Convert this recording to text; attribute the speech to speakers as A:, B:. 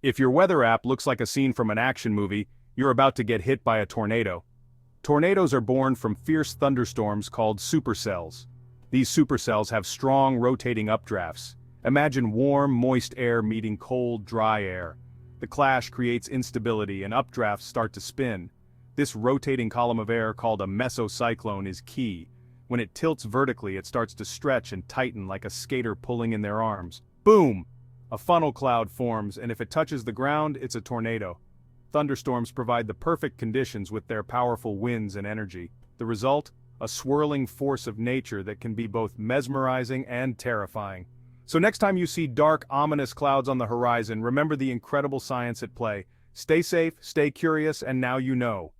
A: If your weather app looks like a scene from an action movie, you're about to get hit by a tornado. Tornadoes are born from fierce thunderstorms called supercells. These supercells have strong rotating updrafts. Imagine warm, moist air meeting cold, dry air. The clash creates instability and updrafts start to spin. This rotating column of air called a mesocyclone is key. When it tilts vertically, it starts to stretch and tighten like a skater pulling in their arms. Boom! A funnel cloud forms, and if it touches the ground, it's a tornado. Thunderstorms provide the perfect conditions with their powerful winds and energy. The result? A swirling force of nature that can be both mesmerizing and terrifying. So next time you see dark, ominous clouds on the horizon, remember the incredible science at play. Stay safe, stay curious, and now you know.